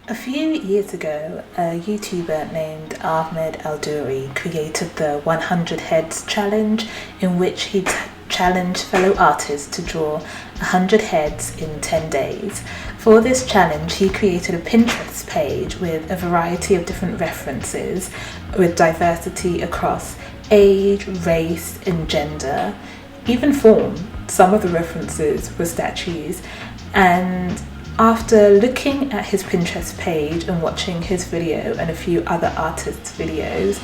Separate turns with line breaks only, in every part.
A few years ago, a YouTuber named Ahmed Aldoori created the 100 Heads challenge, in which he challenged fellow artists to draw 100 heads in 10 days. For this challenge, he created a Pinterest page with a variety of different references with diversity across age, race, and gender, even form. Some of the references were statues, and after looking at his Pinterest page and watching his video and a few other artists' videos,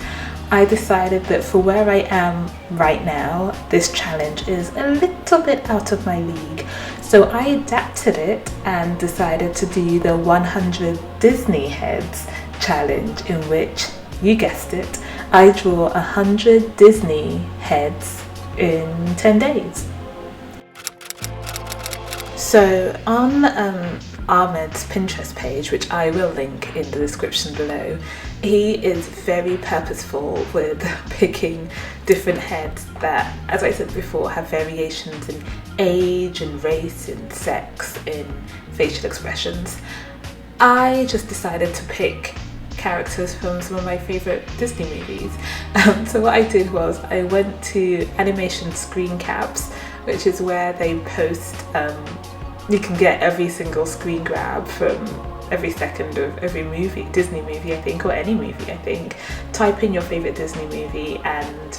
I decided that for where I am right now, this challenge is a little bit out of my league. So I adapted it and decided to do the 100 Disney Heads challenge, in which, you guessed it, I draw 100 Disney heads in 10 days. So on Ahmed's Pinterest page, which I will link in the description below, he is very purposeful with picking different heads that, as I said before, have variations in age and race and sex in facial expressions. I just decided to pick characters from some of my favourite Disney movies. So what I did was I went to animation screen caps, which is where they post, you can get every single screen grab from every second of every movie, Disney movie I think, or any movie I think. Type in your favourite Disney movie and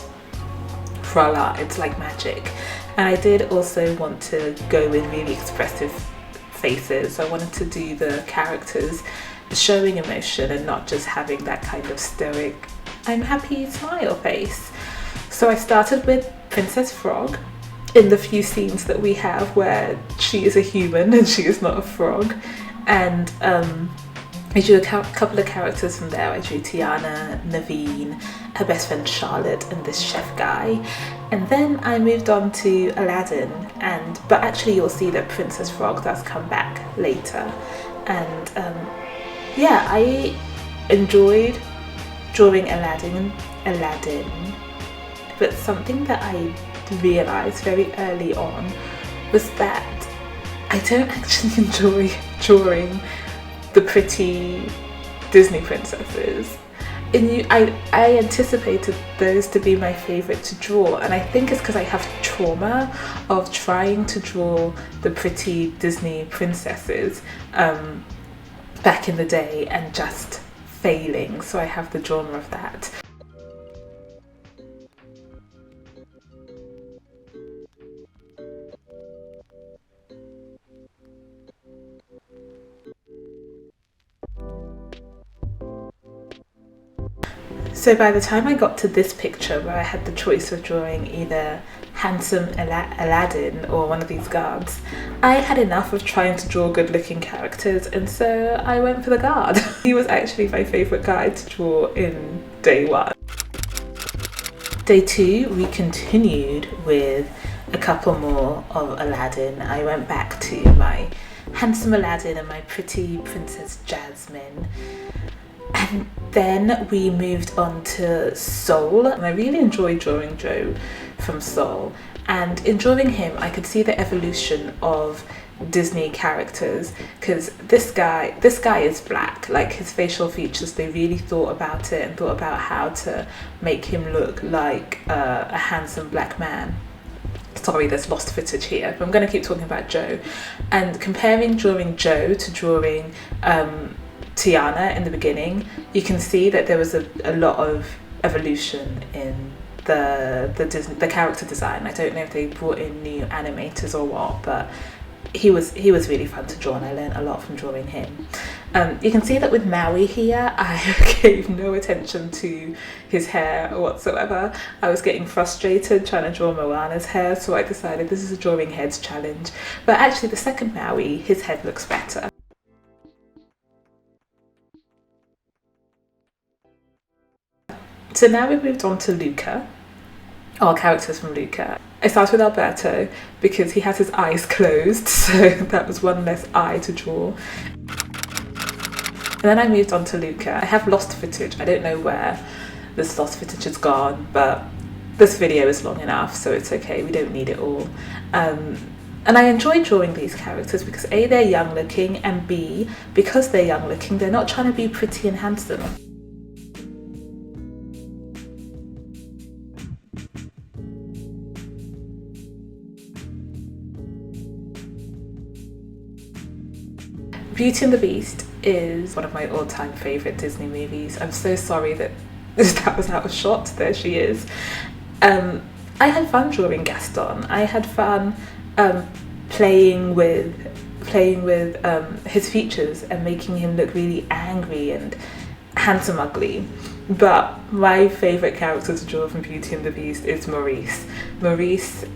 voila, it's like magic. And I did also want to go with really expressive faces. So I wanted to do the characters showing emotion and not just having that kind of stoic, I'm happy smile face. So I started with Princess Frog, in the few scenes that we have where she is a human and she is not a frog. And I drew a couple of characters from there. I drew Tiana, Naveen, her best friend Charlotte, and this chef guy. And then I moved on to Aladdin, but actually you'll see that Princess Frog does come back later. And yeah, I enjoyed drawing Aladdin, but something that I realised very early on was that I don't actually enjoy drawing the pretty Disney princesses. I anticipated those to be my favourite to draw, and I think it's because I have trauma of trying to draw the pretty Disney princesses back in the day and just failing, so I have the trauma of that. So by the time I got to this picture, where I had the choice of drawing either handsome Aladdin or one of these guards, I had enough of trying to draw good looking characters, and so I went for the guard. He was actually my favourite guy to draw in day one. Day two, we continued with a couple more of Aladdin. I went back to my handsome Aladdin and my pretty Princess Jasmine. And then we moved on to Soul, and I really enjoyed drawing Joe from Soul. And in drawing him, I could see the evolution of Disney characters, because this guy is black. Like, his facial features, they really thought about it and thought about how to make him look like a handsome black man. Sorry, there's lost footage here, but I'm going to keep talking about Joe. And comparing drawing Joe to drawing Tiana in the beginning, you can see that there was a lot of evolution in the character design. I don't know if they brought in new animators or what, but he was really fun to draw, and I learned a lot from drawing him. You can see that with Maui here, I gave no attention to his hair whatsoever. I was getting frustrated trying to draw Moana's hair, so I decided this is a drawing heads challenge. But actually the second Maui, his head looks better. So now we've moved on to Luca, our characters from Luca. I started with Alberto because he has his eyes closed, so that was one less eye to draw. And then I moved on to Luca. I have lost footage. I don't know where this lost footage has gone, but this video is long enough, so it's okay. We don't need it all. And I enjoy drawing these characters because A, they're young looking, and B, because they're young looking, they're not trying to be pretty and handsome. Beauty and the Beast is one of my all-time favourite Disney movies. I'm so sorry that that was out of shot. There she is. I had fun drawing Gaston. I had fun playing with his features and making him look really angry and handsome ugly. But my favourite character to draw from Beauty and the Beast is Maurice. Maurice,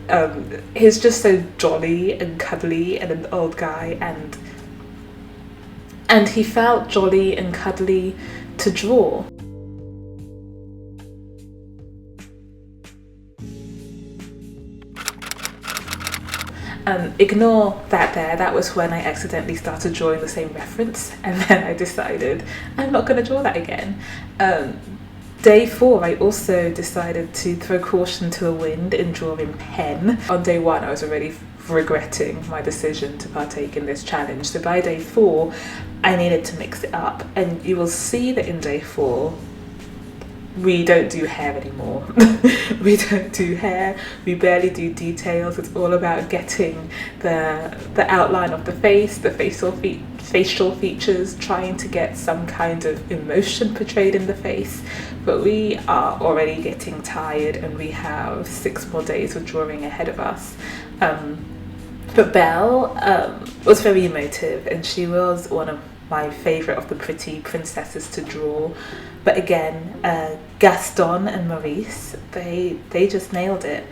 he's just so jolly and cuddly and an old guy, and he felt jolly and cuddly to draw. Ignore that there, that was when I accidentally started drawing the same reference, and then I decided I'm not going to draw that again. Day 4, I also decided to throw caution to the wind and draw in pen. On day 1, I was already regretting my decision to partake in this challenge, so by day 4, I needed to mix it up, and you will see that in day 4, we don't do hair anymore. We don't do hair, we barely do details. It's all about getting the outline of the face, the facial features, trying to get some kind of emotion portrayed in the face. But we are already getting tired and we have 6 more days of drawing ahead of us. But Belle was very emotive, and she was one of my favourite of the pretty princesses to draw. But again, Gaston and Maurice, they just nailed it.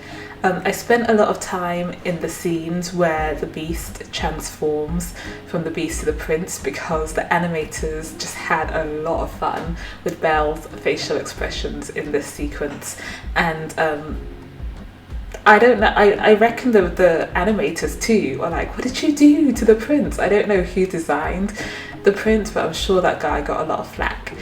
I spent a lot of time in the scenes where the Beast transforms from the Beast to the Prince, because the animators just had a lot of fun with Belle's facial expressions in this sequence. And I don't know, I reckon the animators too are like, what did you do to the Prince? I don't know who designed the Prince, but I'm sure that guy got a lot of flack.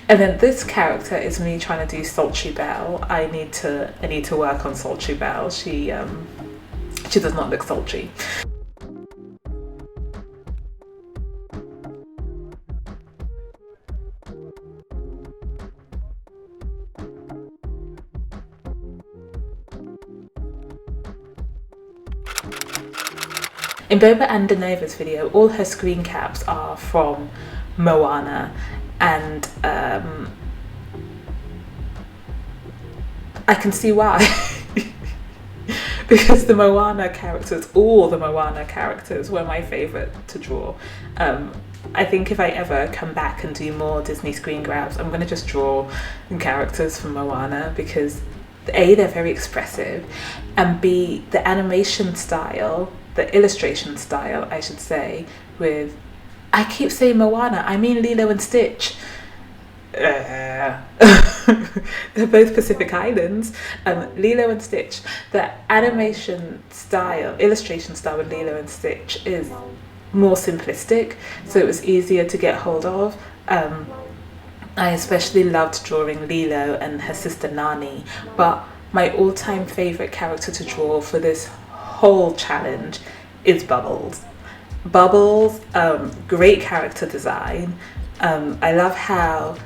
And then this character is me trying to do Sultry Belle. I need to work on Sultry Belle. She does not look sultry. In Boba and Denova's video, all her screen caps are from Moana, and I can see why. Because the Moana characters, all the Moana characters, were my favourite to draw. I think if I ever come back and do more Disney screen grabs, I'm going to just draw characters from Moana, because A, they're very expressive, and B, the animation style, the illustration style, I should say, with, I keep saying Moana, I mean Lilo and Stitch. They're both Pacific Islands. Lilo and Stitch, the animation style, illustration style with Lilo and Stitch is more simplistic, so it was easier to get hold of. I especially loved drawing Lilo and her sister Nani, but my all-time favourite character to draw for this whole challenge is Bubbles. Bubbles, great character design. I love how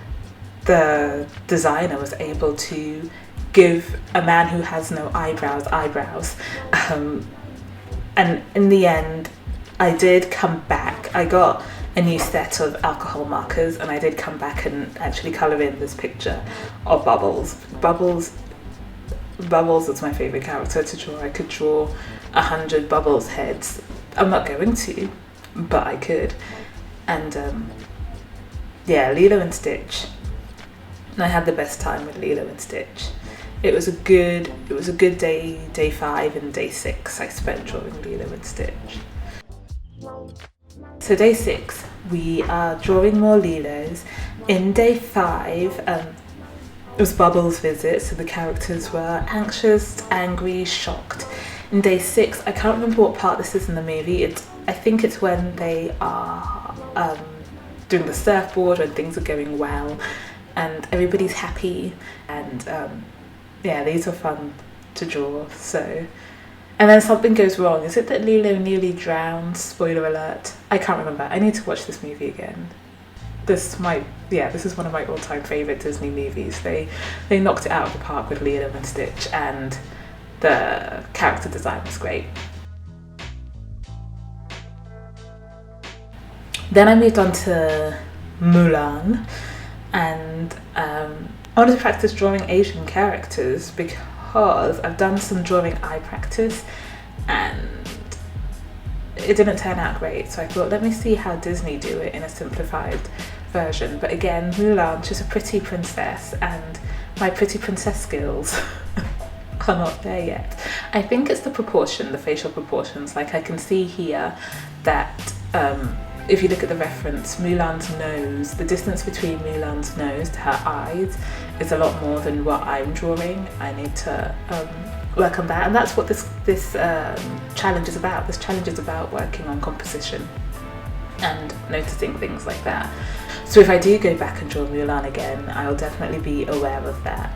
the designer was able to give a man who has no eyebrows. And in the end, I did come back. I got a new set of alcohol markers, and I did come back and actually colour in this picture of Bubbles. Bubbles is my favourite character to draw. I could draw 100 Bubbles heads. I'm not going to, but I could. And yeah, Lilo and Stitch. I had the best time with Lilo and Stitch. It was a good day 5 and day 6 I spent drawing Lilo and Stitch. So day 6, we are drawing more Lilos. In day 5, it was Bubbles' visit, so the characters were anxious, angry, shocked. In day 6, I can't remember what part this is in the movie. I think it's when they are doing the surfboard, when things are going well. and everybody's happy, and yeah, these are fun to draw. So, and then something goes wrong. Is it that Lilo nearly drowns? Spoiler alert. I can't remember. I need to watch this movie again. This is one of my all-time favourite Disney movies. They knocked it out of the park with Lilo and Stitch, and the character design was great. Then I moved on to Mulan, and I wanted to practice drawing Asian characters because I've done some drawing eye practice and it didn't turn out great, so I thought, let me see how Disney do it in a simplified version. But again, Mulan, she's a pretty princess, and my pretty princess skills are not there yet. I think it's the proportion, the facial proportions. Like, I can see here that if you look at the reference, Mulan's nose, the distance between Mulan's nose to her eyes is a lot more than what I'm drawing. I need to work on that, and that's what this challenge is about. This challenge is about working on composition and noticing things like that. So if I do go back and draw Mulan again, I'll definitely be aware of that.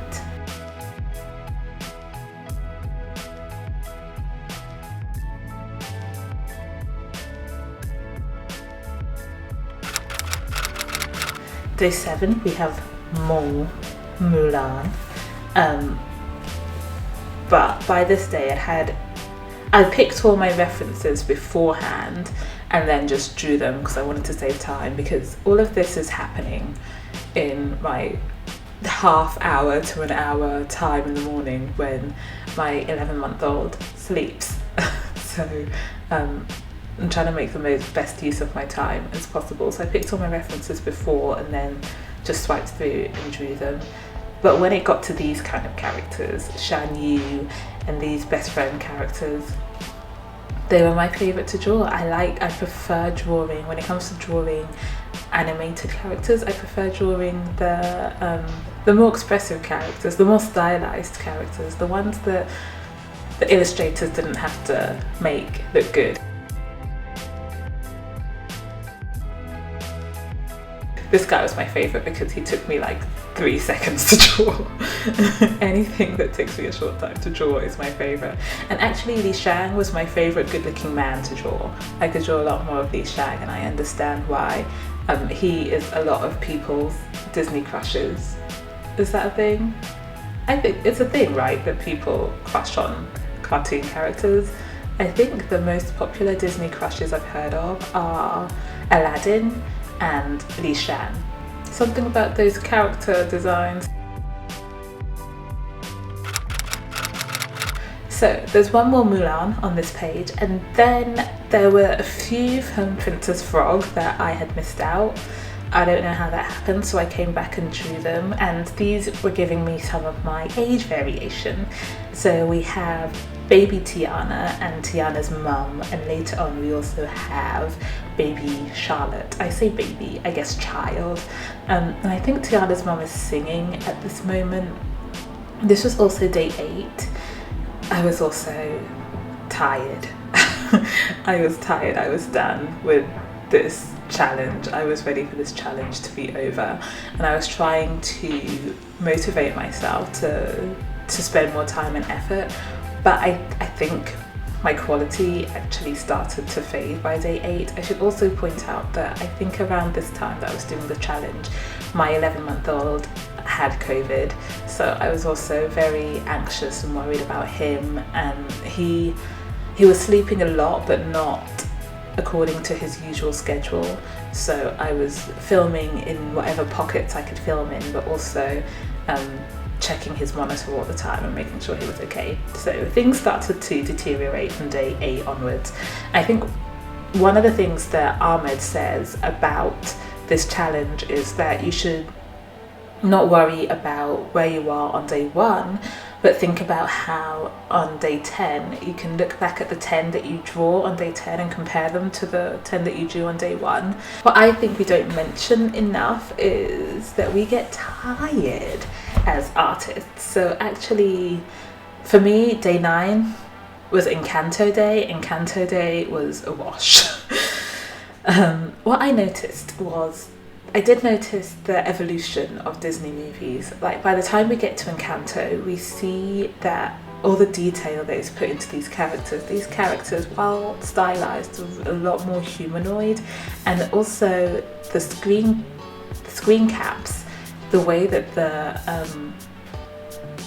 Day 7, we have more Mulan, but by this day I picked all my references beforehand and then just drew them because I wanted to save time, because all of this is happening in my half hour to an hour time in the morning when my 11-month-old sleeps. So I'm trying to make the best use of my time as possible. So I picked all my references before and then just swiped through and drew them. But when it got to these kind of characters, Shan Yu and these best friend characters, they were my favourite to draw. I prefer drawing, when it comes to drawing animated characters, I prefer drawing the more expressive characters, the more stylized characters, the ones that the illustrators didn't have to make look good. This guy was my favourite because he took me like 3 seconds to draw. Anything that takes me a short time to draw is my favourite. And actually Li Shang was my favourite good looking man to draw. I could draw a lot more of Li Shang, and I understand why. He is a lot of people's Disney crushes. Is that a thing? I think it's a thing, right, that people crush on cartoon characters. I think the most popular Disney crushes I've heard of are Aladdin and Li Shang. Something about those character designs. So there's one more Mulan on this page, and then there were a few from Princess Frog that I had missed out. I don't know how that happened, so I came back and drew them, and these were giving me some of my age variation. So we have baby Tiana and Tiana's mum, and later on we also have baby Charlotte. I say baby, I guess child. And I think Tiana's mum is singing at this moment. This was also day 8. I was also tired. I was tired, I was done with this challenge. I was ready for this challenge to be over, and I was trying to motivate myself to spend more time and effort, but I think my quality actually started to fade by day 8. I should also point out that I think around this time that I was doing the challenge, my 11-month-old had COVID, so I was also very anxious and worried about him, and he was sleeping a lot but not according to his usual schedule. So I was filming in whatever pockets I could film in, but also checking his monitor all the time and making sure he was okay. So things started to deteriorate from day 8 onwards. I think one of the things that Ahmed says about this challenge is that you should not worry about where you are on day 1, but think about how on day 10 you can look back at the 10 that you draw on day 10 and compare them to the 10 that you drew on day 1. What I think we don't mention enough is that we get tired as artists. So actually, for me, day 9 was Encanto Day. Encanto Day was a wash. What I noticed was I did notice the evolution of Disney movies. Like by the time we get to Encanto, we see that all the detail that is put into these characters, while stylized, are a lot more humanoid, and also the screen caps, the way that the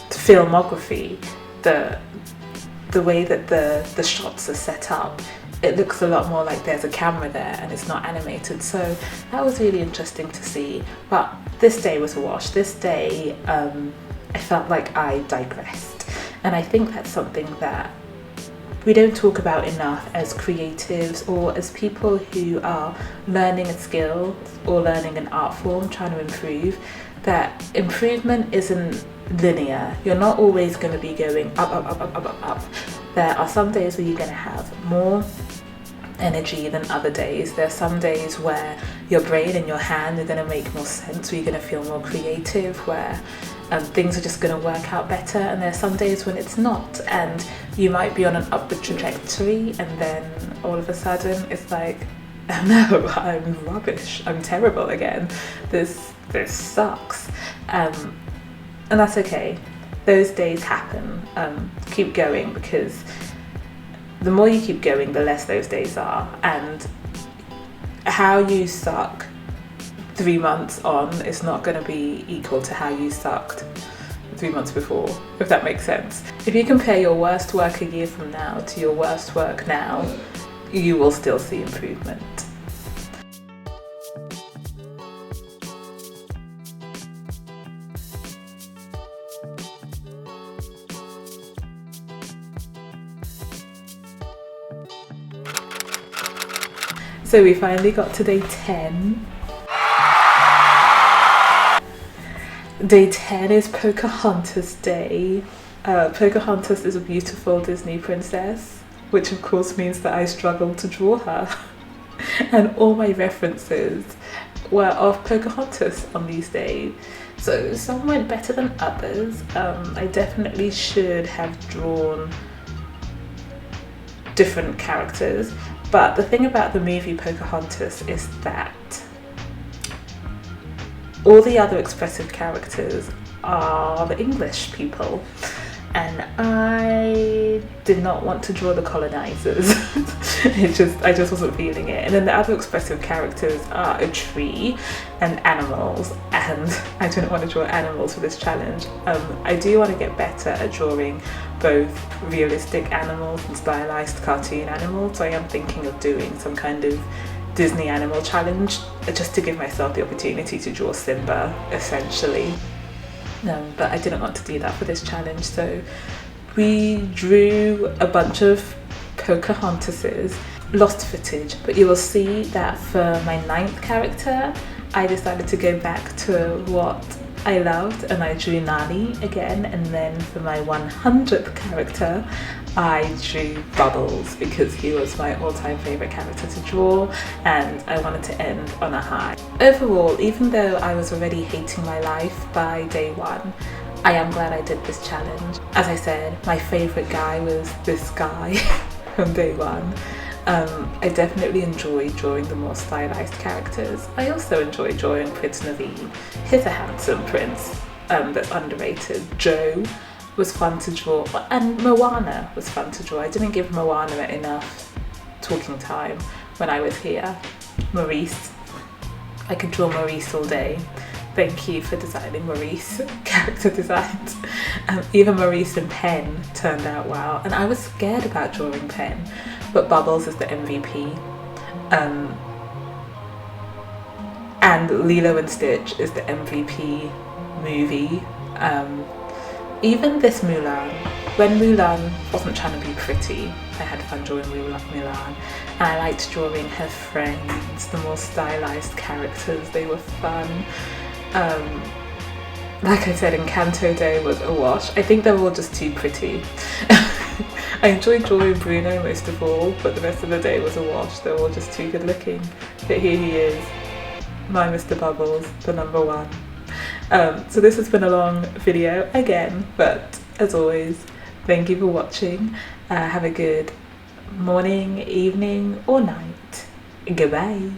filmography, the way that the shots are set up, it looks a lot more like there's a camera there and it's not animated. So that was really interesting to see. But this day was a wash. This day I felt like I digressed, and I think that's something that we don't talk about enough as creatives or as people who are learning a skill or learning an art form, trying to improve, that improvement isn't linear. You're not always going to be going up. There are some days where you're going to have more energy than other days. There are some days where your brain and your hand are going to make more sense, where you're going to feel more creative, where things are just going to work out better, and there are some days when it's not, and you might be on an upward trajectory and then all of a sudden it's like, oh no, I'm rubbish, I'm terrible again, this sucks, and that's okay. Those days happen. Keep going, because the more you keep going, the less those days are, and how you suck 3 months on is not going to be equal to how you sucked 3 months before, if that makes sense. If you compare your worst work a year from now to your worst work now, you will still see improvement. So we finally got to day 10. Day 10 is Pocahontas Day. Pocahontas is a beautiful Disney princess, which of course means that I struggled to draw her. And all my references were of Pocahontas on these days. So some went better than others. I definitely should have drawn different characters. But the thing about the movie Pocahontas is that all the other expressive characters are the English people, and I did not want to draw the colonizers. I just wasn't feeling it. And then the other expressive characters are a tree and animals, and I didn't want to draw animals for this challenge. I do want to get better at drawing both realistic animals and stylized cartoon animals, so I am thinking of doing some kind of Disney animal challenge just to give myself the opportunity to draw Simba, essentially. But I didn't want to do that for this challenge, so we drew a bunch of Pocahontases, lost footage, but you will see that for my 9th character I decided to go back to what I loved, and I drew Nani again, and then for my 100th character I drew Bubbles, because he was my all-time favourite character to draw, and I wanted to end on a high. Overall, even though I was already hating my life by day 1, I am glad I did this challenge. As I said, my favourite guy was this guy from day 1. I definitely enjoy drawing the more stylized characters. I also enjoy drawing Prince Naveen. He's a handsome prince that's underrated. Joe was fun to draw, and Moana was fun to draw. I didn't give Moana enough talking time when I was here. Maurice, I could draw Maurice all day. Thank you for designing Maurice character designs. Even Maurice and Pen turned out well, and I was scared about drawing Pen, but Bubbles is the MVP. And Lilo and Stitch is the MVP movie. Even this Mulan, when Mulan wasn't trying to be pretty, I had fun drawing Mulan, and I liked drawing her friends, the more stylized characters. They were fun. Like I said, Encanto Day was a wash. I think they're all just too pretty. I enjoyed drawing Bruno most of all, but the rest of the day was a wash. They're all just too good looking. But here he is, my Mr. Bubbles, the number 1. So this has been a long video again, but as always, thank you for watching. Have a good morning, evening or night. Goodbye.